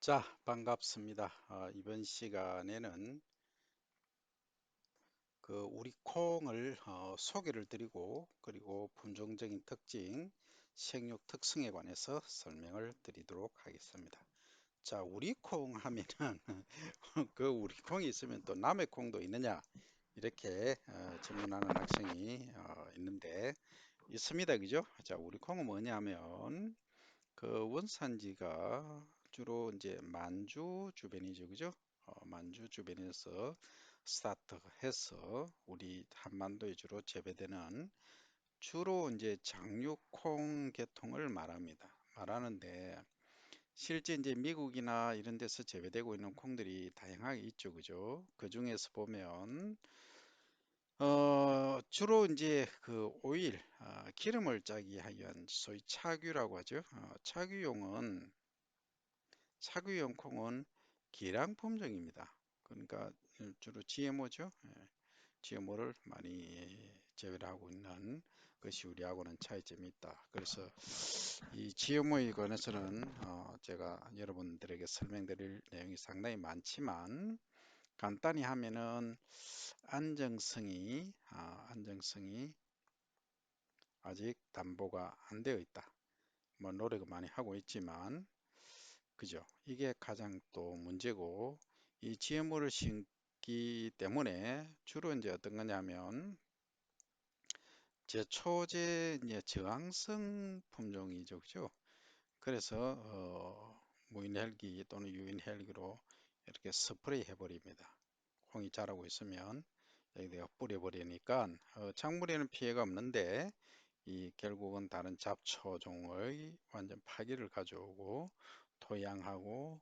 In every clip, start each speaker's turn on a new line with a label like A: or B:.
A: 자, 반갑습니다. 이번 시간에는 우리 콩을 소개를 드리고 그리고 품종적인 특징, 생육 특성에 관해서 설명을 드리도록 하겠습니다. 자, 우리 콩 하면은 우리 콩이 있으면 또 남의 콩도 있느냐 이렇게 질문하는 학생이 있는데 있습니다, 그죠? 자, 우리 콩은 뭐냐면 원산지가 주로 이제 만주 주변이죠, 그죠? 만주 주변에서 스타트해서 우리 한반도에 주로 재배되는 주로 이제 장육콩 계통을 말하는데 실제 이제 미국이나 이런 데서 재배되고 있는 콩들이 다양하게 있죠, 그죠? 그 중에서 보면 주로 이제 그 오일, 기름을 짜기 위한 소위 차규라고 하죠. 차규용 콩은 기량 품종입니다. 그러니까 주로 GMO죠. GMO를 많이 재배를 하고 있는 것이 우리하고는 차이점이 있다. 그래서 이 GMO에 관해서는 제가 여러분들에게 설명드릴 내용이 상당히 많지만 간단히 하면은 안정성이 아직 담보가 안 되어 있다. 뭐 노력을 많이 하고 있지만 그죠? 이게 가장 또 문제고 이 GMO를 심기 때문에 주로 이제 어떤 거냐면 제초제 이제 저항성 품종이죠, 그죠? 그래서 무인 헬기 또는 유인 헬기로 이렇게 스프레이 해버립니다. 콩이 자라고 있으면 여기 내가 뿌려버리니까 작물에는 피해가 없는데 이 결국은 다른 잡초종의 완전 파괴를 가져오고 토양하고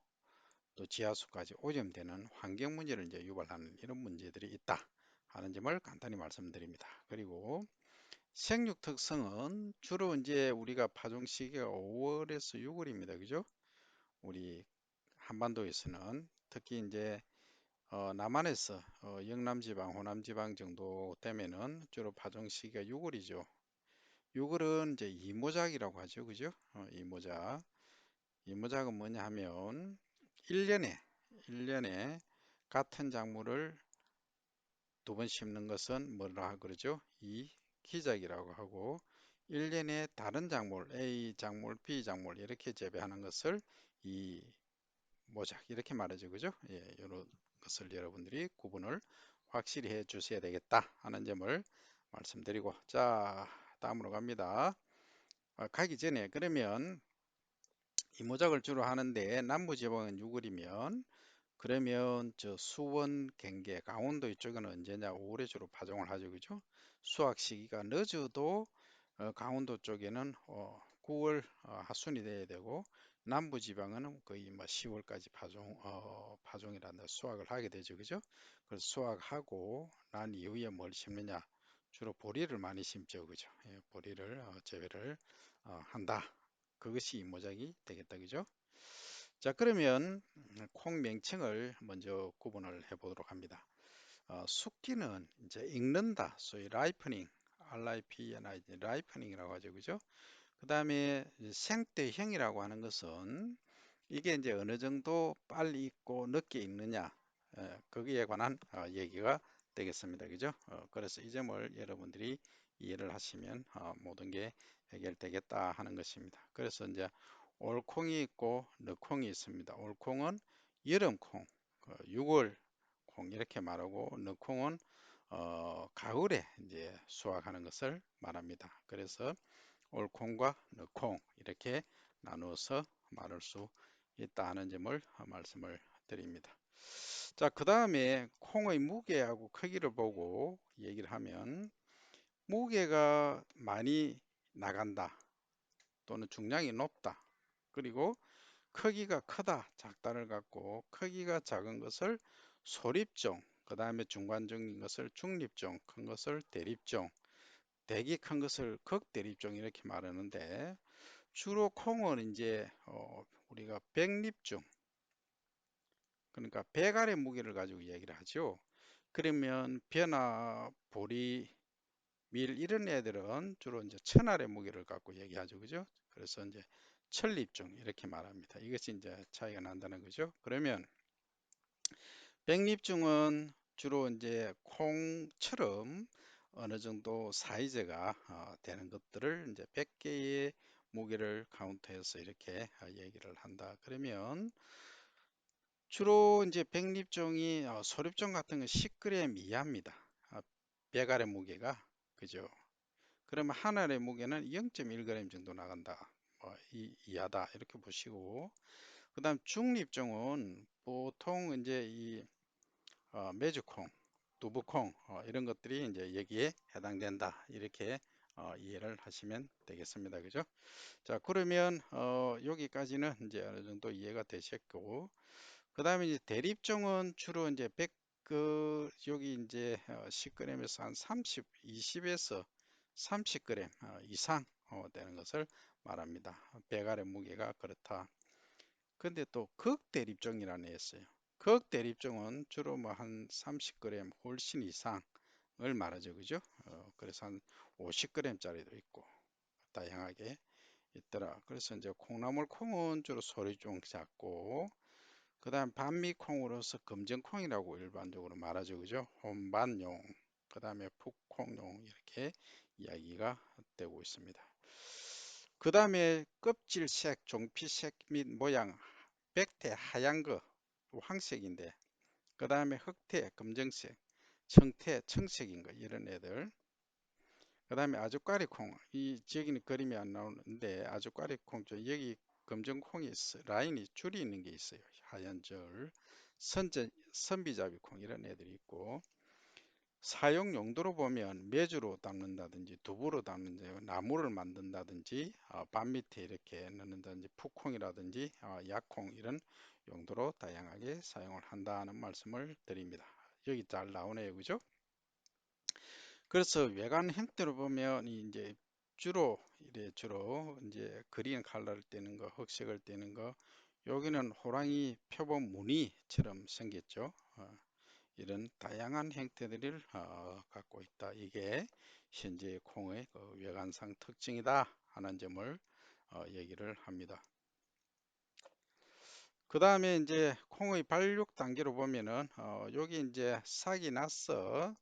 A: 또 지하수까지 오염되는 환경 문제를 이제 유발하는 이런 문제들이 있다 하는 점을 간단히 말씀드립니다. 그리고 생육 특성은 주로 이제 우리가 파종 시기가 5월에서 6월입니다. 그죠? 우리 한반도에서는 특히 이제 남한에서 영남지방, 호남지방 정도 되면은 주로 파종 시기가 6월이죠. 6월은 이제 이모작이라고 하죠. 그죠? 이모작. 이모작은 뭐냐 하면 1년에 1년에 같은 작물을 두 번 심는 것은 뭐라 그러죠? 이 기작이라고 하고 1년에 다른 작물 A 작물, B 작물 이렇게 재배하는 것을 이 모작 이렇게 말하죠. 그죠? 예, 이런 것을 여러분들이 구분을 확실히 해 주셔야 되겠다 하는 점을 말씀드리고 자, 다음으로 갑니다. 가기 전에 그러면 이 모작을 주로 하는데 남부지방은 6월이면 그러면 저 수원, 경계, 강원도 이쪽은 언제냐? 5월에 주로 파종을 하죠, 그죠? 수확 시기가 늦어도 강원도 쪽에는 9월 하순이 돼야 되고 남부 지방은 거의 뭐 10월까지 파종이란다 수확을 하게 되죠, 그죠? 그래서 수확하고 난 이후에 뭘 심느냐? 주로 보리를 많이 심죠, 그죠? 예, 보리를 재배를 한다. 그것이 이 모작이 되겠다, 그죠? 자, 그러면 콩 명칭을 먼저 구분을 해 보도록 합니다. 숙기는 이제 익는다, 소위 라이프닝, RIPNI, 라이프닝이라고 하죠, 그죠? 그 다음에 생대형이라고 하는 것은 이게 이제 어느 정도 빨리 익고 늦게 익느냐, 거기에 관한 얘기가 되겠습니다, 그죠? 그래서 이 점을 여러분들이 이해를 하시면 모든 게 해결되겠다 하는 것입니다. 그래서 이제 올콩이 있고 늦콩이 있습니다. 올콩은 여름콩, 6월 콩 이렇게 말하고 늦콩은 가을에 이제 수확하는 것을 말합니다. 그래서 올콩과 늦콩 이렇게 나누어서 말할 수 있다 하는 점을 말씀을 드립니다. 자, 그 다음에 콩의 무게하고 크기를 보고 얘기를 하면 무게가 많이 나간다 또는 중량이 높다. 그리고 크기가 크다, 작다를 갖고 크기가 작은 것을 소립종, 그 다음에 중간종인 것을 중립종, 큰 것을 대립종, 대기 큰 것을 극대립종 이렇게 말하는데 주로 콩은 이제 우리가 백립종, 그러니까 백알의 무게를 가지고 얘기를 하죠. 그러면 벼나 보리, 밀 이런 애들은 주로 이제 천알의 무게를 갖고 얘기하죠, 그죠? 그래서 이제 천립중 이렇게 말합니다. 이것이 이제 차이가 난다는 거죠. 그러면 백립중은 주로 이제 콩처럼 어느 정도 사이즈가 되는 것들을 이제 100개의 무게를 카운트해서 이렇게 얘기를 한다. 그러면 주로 이제 백립종이 소립종 같은 건 10g 이하입니다. 아, 100알의 무게가 그죠? 그러면 한 알의 무게는 0.1g 정도 나간다. 이하다 이렇게 보시고 그다음 중립종은 보통 이제 이 메주콩, 두부콩 이런 것들이 이제 여기에 해당된다 이렇게 이해를 하시면 되겠습니다. 그죠? 자 그러면 여기까지는 이제 어느 정도 이해가 되셨고 그 다음에 이제 대립종은 주로 이제 100, 여기 이제 10g에서 한 30, 20에서 30g 이상 되는 것을 말합니다. 100알의 무게가 그렇다. 근데 또 극대립종이라는 애 있어요. 극대립종은 주로 뭐 한 30g 훨씬 이상을 말하죠. 그죠? 그래서 한 50g짜리도 있고 다양하게 있더라. 그래서 이제 콩나물 콩은 주로 소리종 작고 그 다음 반미콩으로서 금정콩이라고 일반적으로 말하죠. 그죠? 혼반용, 그 다음에 풋콩용 이렇게 이야기가 되고 있습니다. 그 다음에 껍질색, 종피색 및 모양, 백태 하얀 거, 황색인데 그 다음에 흑태, 검정색, 청태, 청색인 거 이런 애들 그 다음에 아주까리콩 이 저기는 그림이 안 나오는데 아주까리콩 저 여기 검정콩이 라인이 줄이 있는 게 있어요. 하얀 줄 선비잡이콩 이런 애들이 있고 사용 용도로 보면 메주로 담는다든지 두부로 담는다든지 나무를 만든다든지 밭 밑에 이렇게 넣는다든지 풋콩이라든지 약콩 이런 용도로 다양하게 사용을 한다는 말씀을 드립니다. 여기 잘 나오네요. 그죠? 그래서 외관 형태로 보면 이제 주로 이제 그린 컬러를 띠는 거, 흑색을 띠는 거, 여기는 호랑이 표범 무늬처럼 생겼죠. 이런 다양한 형태들을 갖고 있다. 이게 현재 콩의 그 외관상 특징이다 하는 점을 얘기를 합니다. 그 다음에 이제 콩의 발육 단계로 보면은 여기 이제 싹이 나서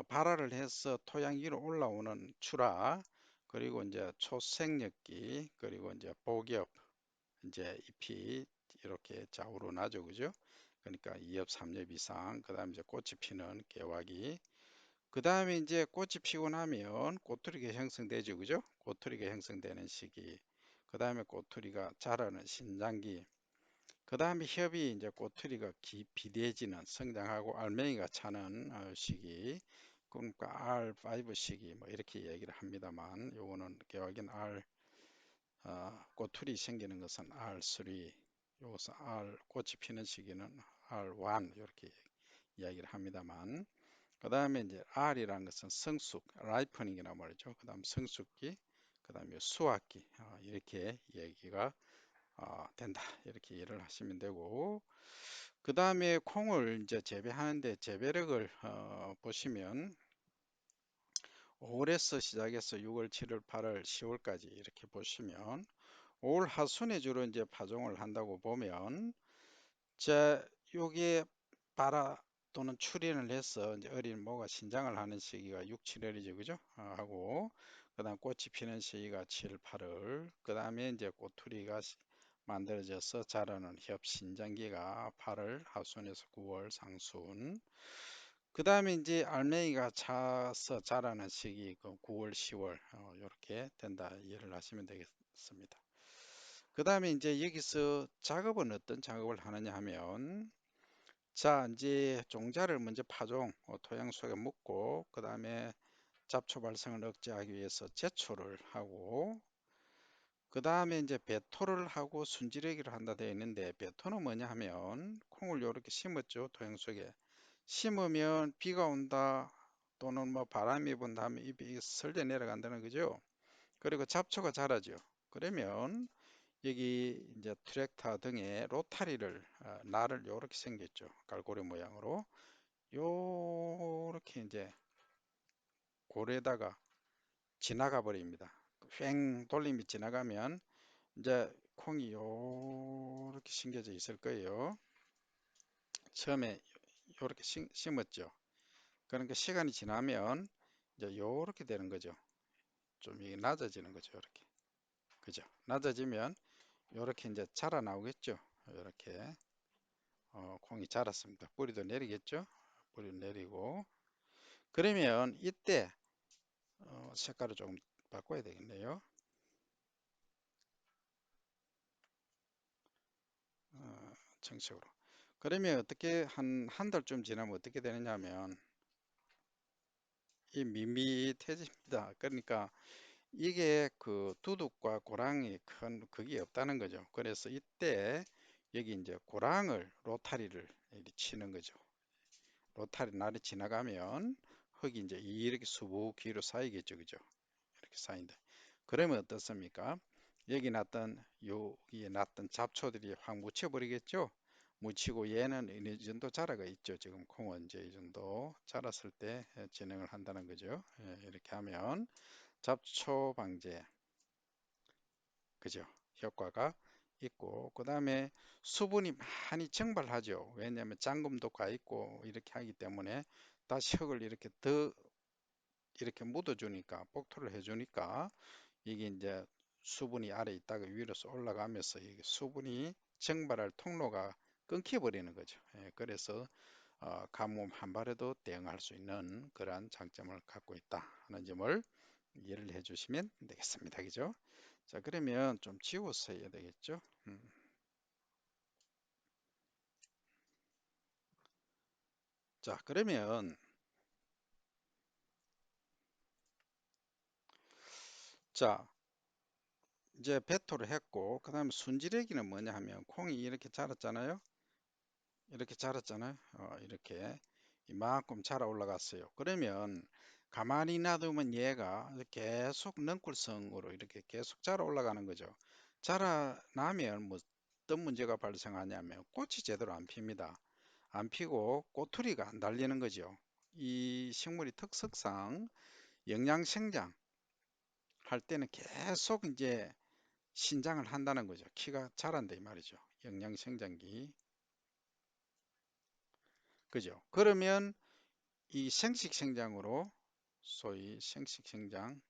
A: 발화를 해서 토양 위로 올라오는 출하 그리고 이제 초생력기 그리고 이제 복엽 이제 잎이 이렇게 좌우로 나죠. 그죠? 그러니까 2엽 3엽 이상 그 다음에 이제 꽃이 피는 개화기 그 다음에 이제 꽃이 피고 나면 꼬투리가 형성되죠. 그죠? 꼬투리가 형성되는 시기 그 다음에 꼬투리가 자라는 신장기 그 다음에 협이 이제 꼬투리가 비대해지는 성장하고 알맹이가 차는 시기 그러니까 R5 시기 뭐 이렇게 얘기를 합니다만 요거는 개화기는 꼬투리 생기는 것은 R3 요것은 꽃이 피는 시기는 R1 이렇게 이야기를 합니다만 그 다음에 이제 R이라는 것은 성숙 라이퍼닝이라고 말이죠. 그 다음 성숙기 그 다음에 수확기 이렇게 얘기가 된다 이렇게 이해를 하시면 되고 그 다음에 콩을 이제 재배하는데 재배력을 보시면 5월에서 시작해서 6월, 7월, 8월, 10월까지 이렇게 보시면 5월 하순에 주로 이제 파종을 한다고 보면 자 요게 발화 또는 출현을 해서 이제 어린 모가 신장을 하는 시기가 6, 7월이죠. 그죠? 하고 그다음 꽃이 피는 시기가 7, 8월 그 다음에 이제 꼬투리가 만들어져서 자라는 협 신장기가 8월 하순에서 9월 상순 그 다음에 이제 알맹이가 차서 자라는 시기 그 9월 10월 이렇게 된다 이해를 하시면 되겠습니다. 그 다음에 이제 여기서 작업은 어떤 작업을 하느냐 하면 자 이제 종자를 먼저 파종 토양 속에 묻고 그 다음에 잡초 발생을 억제하기 위해서 제초를 하고 그 다음에 이제 배토를 하고 순지르기를 한다 되어 있는데 배토는 뭐냐 하면 콩을 이렇게 심었죠 토양 속에 심으면 비가 온다 또는 뭐 바람이 분다 하면 잎이 설려 내려간다는 거죠. 그리고 잡초가 자라죠. 그러면 여기 이제 트랙터 등에 로타리를 날을 요렇게 생겼죠. 갈고리 모양으로 요렇게 이제 고래다가 지나가 버립니다. 횡 돌림이 지나가면 이제 콩이 요렇게 심겨져 있을 거예요. 처음에 요렇게 심었죠. 그러니까 시간이 지나면 이제 요렇게 되는 거죠. 좀 이게 낮아지는 거죠. 이렇게. 그죠? 낮아지면 요렇게 이제 자라 나오겠죠. 요렇게 콩이 자랐습니다. 뿌리도 내리겠죠. 뿌리도 내리고 그러면 이때 색깔을 조금 바꿔야 되겠네요. 청색으로. 그러면 어떻게 한 달쯤 지나면 어떻게 되느냐면 이 밋밋해집니다. 그러니까 이게 그 두둑과 고랑이 큰 그게 없다는 거죠. 그래서 이때 여기 이제 고랑을 로타리를 이렇게 치는 거죠. 로타리 날이 지나가면 흙이 이제 이렇게 수북 위로 쌓이겠죠. 그죠? 이렇게 쌓인다. 그러면 어떻습니까? 여기 났던 여기에 났던 잡초들이 확 묻혀버리겠죠. 묻히고 얘는 이 정도 자라가 있죠. 지금 콩은 이제 이 정도 자랐을 때 진행을 한다는 거죠. 이렇게 하면 잡초 방제, 그죠? 효과가 있고, 그 다음에 수분이 많이 증발하죠. 왜냐하면 잠금도 가 있고 이렇게 하기 때문에 다시 흙을 이렇게 더 이렇게 묻어주니까, 복토를 해주니까 이게 이제 수분이 아래 있다가 위로서 올라가면서 이게 수분이 증발할 통로가 끊겨버리는 거죠. 그래서 가뭄 한 발에도 대응할 수 있는 그러한 장점을 갖고 있다 하는 점을 이해를 해주시면 되겠습니다. 그죠? 자, 그러면 좀 지워서 해야 되겠죠? 음. 자, 그러면 자, 이제 배토를 했고 그다음에 순지래기는 뭐냐 하면 콩이 이렇게 자랐잖아요. 이렇게 자랐잖아요. 이렇게 이만큼 자라 올라갔어요. 그러면 가만히 놔두면 얘가 계속 넝쿨성으로 이렇게 계속 자라 올라가는 거죠. 자라나면 뭐 어떤 문제가 발생하냐면 꽃이 제대로 안 핍니다. 안 피고 꼬투리가 안 달리는 거죠. 이 식물이 특성상 영양 생장 할 때는 계속 이제 신장을 한다는 거죠. 키가 자란다 이 말이죠. 영양 생장기. 그죠? 그러면 이 생식 생장으로 소위 생식 생장인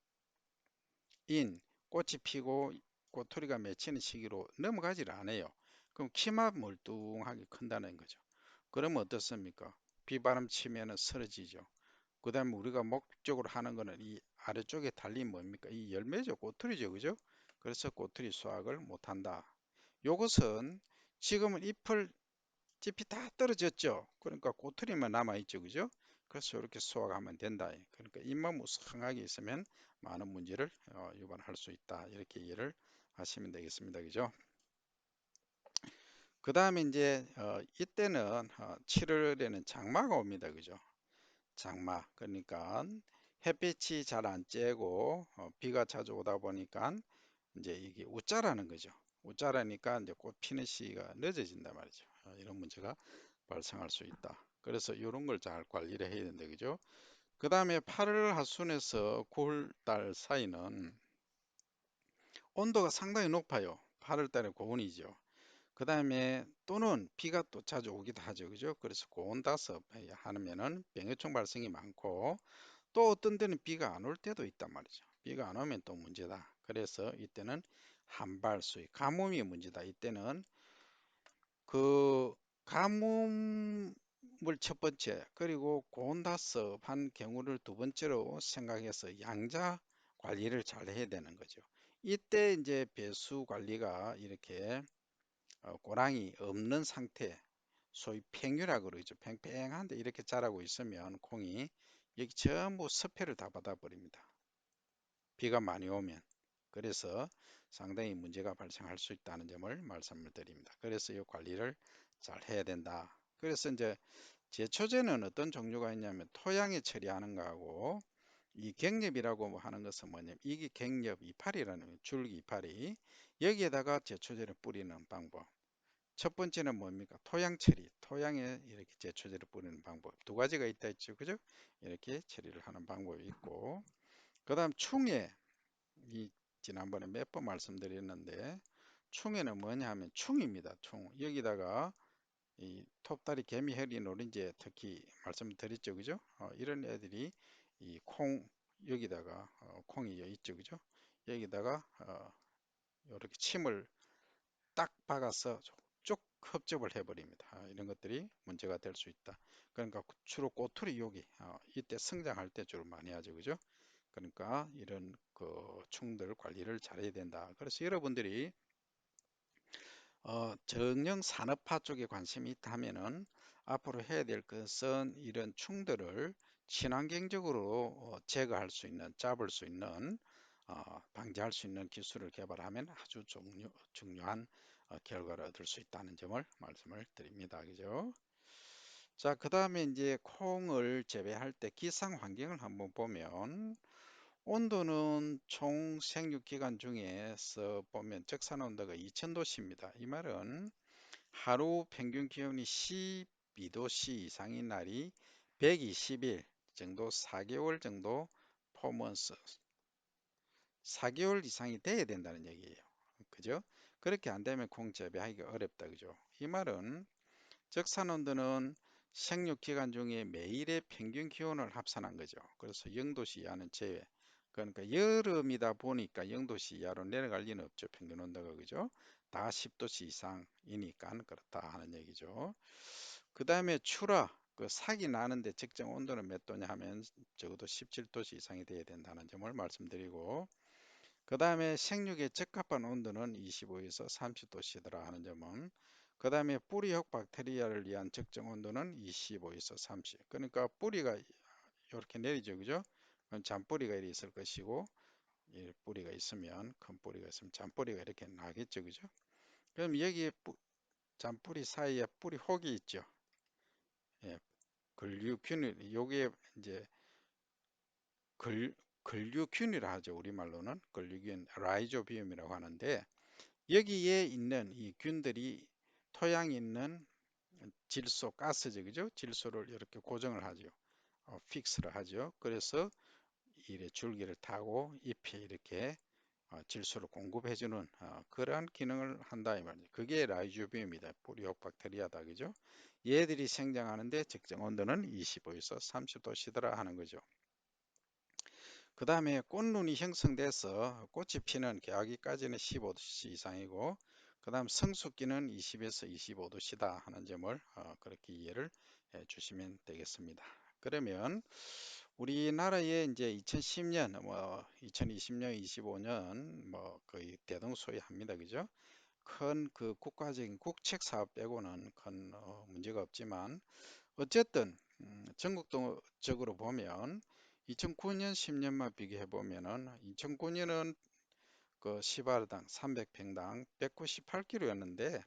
A: 꽃이 피고 꼬투리가 맺히는 시기로 넘어가지를 않아요. 그럼 키만 멀뚱하게 큰다는 거죠. 그러면 어떻습니까? 비바람 치면은 쓰러지죠. 그 다음에 우리가 목적으로 하는 거는 이 아래쪽에 달린 뭡니까? 이 열매죠. 꼬투리죠. 그죠? 그래서 꼬투리 수확을 못한다. 요것은 지금은 잎을 잎이 다 떨어졌죠. 그러니까 꼬투리만 남아있죠. 그죠? 그래서 이렇게 수확하면 된다. 그러니까 잎만 무성하게 있으면 많은 문제를 유발할 수 있다. 이렇게 이해를 하시면 되겠습니다. 그죠? 그 다음에 이제 이때는 7월에는 장마가 옵니다. 그죠? 장마. 그러니까 햇빛이 잘 안 쬐고 비가 자주 오다 보니까 이제 이게 웃자라는 거죠. 웃자라니까 이제 꽃 피는 시기가 늦어진단 말이죠. 이런 문제가 발생할 수 있다. 그래서 이런 걸 잘 관리를 해야 된다. 그죠? 그 다음에 8월 하순에서 9월 달 사이는 온도가 상당히 높아요. 8월 달에 고온이죠. 그 다음에 또는 비가 또 자주 오기도 하죠. 그죠? 그래서 고온다습 하면은 병해충 발생이 많고 또 어떤 데는 비가 안 올 때도 있단 말이죠. 비가 안 오면 또 문제다. 그래서 이때는 한발수의 가뭄이 문제다. 이때는 그 가뭄을 첫 번째 그리고 고온다습한 경우를 두 번째로 생각해서 양자 관리를 잘 해야 되는 거죠. 이때 이제 배수 관리가 이렇게 고랑이 없는 상태 소위 팽유라 그러죠. 팽팽한데 이렇게 자라고 있으면 콩이 여기 전부 섭해를 다 받아버립니다. 비가 많이 오면. 그래서 상당히 문제가 발생할 수 있다는 점을 말씀을 드립니다. 그래서 이 관리를 잘 해야 된다. 그래서 이제 제초제는 어떤 종류가 있냐면 토양에 처리하는 거하고 이 갱엽이라고 뭐 하는 것은 뭐냐면 이게 갱엽 이파리라는 거예요. 줄기 이파리. 여기에다가 제초제를 뿌리는 방법. 첫 번째는 뭡니까? 토양 처리. 토양에 이렇게 제초제를 뿌리는 방법. 두 가지가 있다 했죠. 그죠? 이렇게 처리를 하는 방법이 있고. 그 다음 충해. 이 지난번에 몇 번 말씀드렸는데 충에는 뭐냐 하면 충입니다. 충. 여기다가 이 톱다리 개미 해리 노린재 특히 말씀드렸죠, 그죠? 이런 애들이 이 콩 여기다가 콩이 있죠, 그죠? 여기다가 이렇게 침을 딱 박아서 쭉 흡접을 해버립니다. 이런 것들이 문제가 될 수 있다. 그러니까 주로 꼬투리 여기 이때 성장할 때 주로 많이 하죠, 그죠? 그러니까 이런 그 충들 관리를 잘해야 된다. 그래서 여러분들이 정령 산업화 쪽에 관심이 있다 하면은 앞으로 해야 될 것은 이런 충들을 친환경적으로 제거할 수 있는, 잡을 수 있는, 방지할 수 있는 기술을 개발하면 아주 중요한 결과를 얻을 수 있다는 점을 말씀을 드립니다. 그죠? 자, 그 다음에 이제 콩을 재배할 때 기상 환경을 한번 보면 온도는 총 생육 기간 중에서 보면 적산 온도가 2000도씨입니다. 이 말은 하루 평균 기온이 12도씨 이상인 날이 120일 정도 4개월 정도 포먼스 4개월 이상이 돼야 된다는 얘기예요. 그죠? 그렇게 안 되면 콩 재배하기가 어렵다. 그죠? 이 말은 적산 온도는 생육 기간 중에 매일의 평균 기온을 합산한 거죠. 그래서 0도씨 이하는 제외. 그러니까 여름이다 보니까 0도씨 이하로 내려갈 리는 없죠. 평균 온도가 그죠? 다 10도씨 이상이니까 그렇다 하는 얘기죠. 그 다음에 추라. 그 사기 나는데 적정 온도는 몇 도냐 하면 적어도 17도씨 이상이 돼야 된다는 점을 말씀드리고 그 다음에 생육에 적합한 온도는 25에서 30도씨더라 하는 점은 그 다음에 뿌리혹 박테리아를 위한 적정 온도는 25에서 30. 그러니까 뿌리가 이렇게 내리죠, 그죠? 그럼 잔뿌리가 이렇게 있을 것이고 이 뿌리가 있으면 큰 뿌리가 있으면 잔뿌리가 이렇게 나겠죠, 그죠? 그럼 여기에 잔뿌리 사이에 뿌리 혹이 있죠. 예, 근류균일 요게 이제 근, 근류균이라 하죠. 우리말로는 근류균 라이조비움이라고 하는데 여기에 있는 이 균들이 토양에 있는 질소, 가스죠, 그죠? 질소를 이렇게 고정을 하죠. 픽스를 하죠. 그래서 이 줄기를 타고 잎에 이렇게 질소를 공급해주는 그러한 기능을 한다 이 말이죠. 그게 라이조비움이다. 뿌리옥 박테리아다, 그죠? 얘들이 생장하는데 적정 온도는 25에서 30도씨더라 하는 거죠. 그 다음에 꽃눈이 형성돼서 꽃이 피는 개화기까지는 15도씨 이상이고 그 다음 성숙기는 20에서 25도씨다 하는 점을 그렇게 이해를 해 주시면 되겠습니다. 그러면 우리나라에 이제 2010년 뭐 2020년 25년 뭐 거의 대동소이합니다. 그죠? 큰 그 국가적인 국책 사업 빼고는 큰 문제가 없지만 어쨌든 전국적으로 보면 2009년 10년만 비교해 보면은 2009년은 그 시바르당 300평당 198kg였는데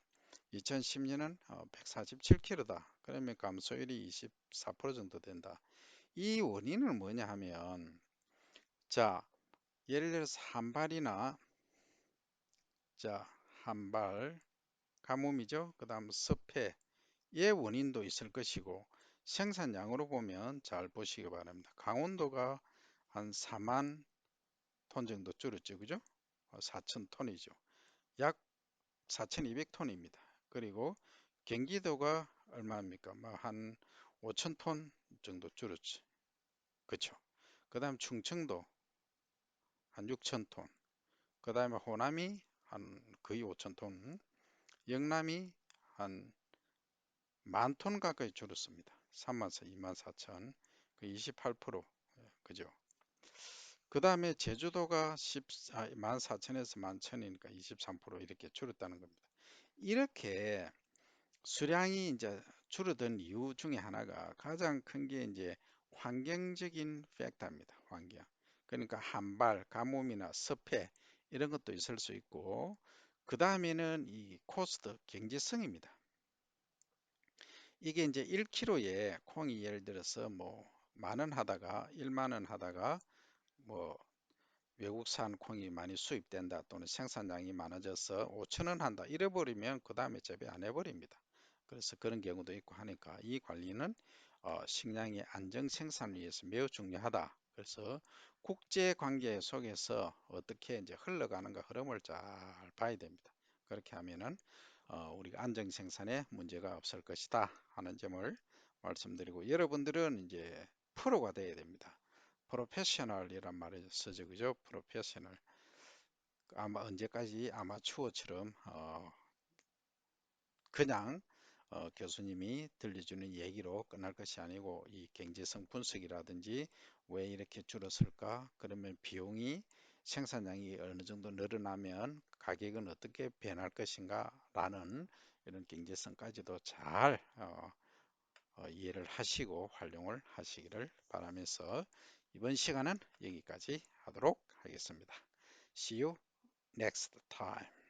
A: 2010년은 147kg다. 그러면 감소율이 24% 정도 된다. 이 원인은 뭐냐 하면 자 예를 들어서 한발이나 자 한발 가뭄이죠. 그 다음 습해 의 원인도 있을 것이고 생산량으로 보면 잘 보시기 바랍니다. 강원도가 한 4만 톤 정도 줄었죠. 그죠? 4천 톤이죠. 약 4,200톤입니다. 그리고 경기도가 얼마입니까? 뭐한 5천 톤 정도 줄었지. 그쵸? 그 다음 충청도 한 6천 톤. 그 다음에 호남이 한 거의 5천 톤. 영남이 한 만 톤 가까이 줄었습니다. 3만서 2만 4천. 그 28%. 그죠? 그 다음에 제주도가 14,000에서 11,000이니까 23% 이렇게 줄었다는 겁니다. 이렇게 수량이 이제 줄어든 이유 중에 하나가 가장 큰 게 이제 환경적인 팩터입니다. 환경. 그러니까 한발, 가뭄이나 습해 이런 것도 있을 수 있고 그 다음에는 이 코스트, 경제성입니다. 이게 이제 1kg에 콩이 예를 들어서 뭐 만원 하다가 1만 원 하다가 뭐 외국산 콩이 많이 수입된다 또는 생산량이 많아져서 5천 원 한다 잃어버리면 그 다음에 재배 안 해버립니다. 그래서 그런 경우도 있고 하니까 이 관리는 식량의 안정 생산을 위해서 매우 중요하다. 그래서 국제 관계 속에서 어떻게 이제 흘러가는가 흐름을 잘 봐야 됩니다. 그렇게 하면은 우리가 안정 생산에 문제가 없을 것이다 하는 점을 말씀드리고 여러분들은 이제 프로가 돼야 됩니다. 프로페셔널이란 말을 쓰죠, 그죠? 프로페셔널. 아마 언제까지 아마추어처럼 그냥 교수님이 들려주는 얘기로 끝날 것이 아니고 이 경제성 분석이라든지 왜 이렇게 줄었을까? 그러면 비용이 생산량이 어느 정도 늘어나면 가격은 어떻게 변할 것인가? 라는 이런 경제성까지도 잘 이해를 하시고 활용을 하시기를 바라면서 이번 시간은 여기까지 하도록 하겠습니다. See you next time.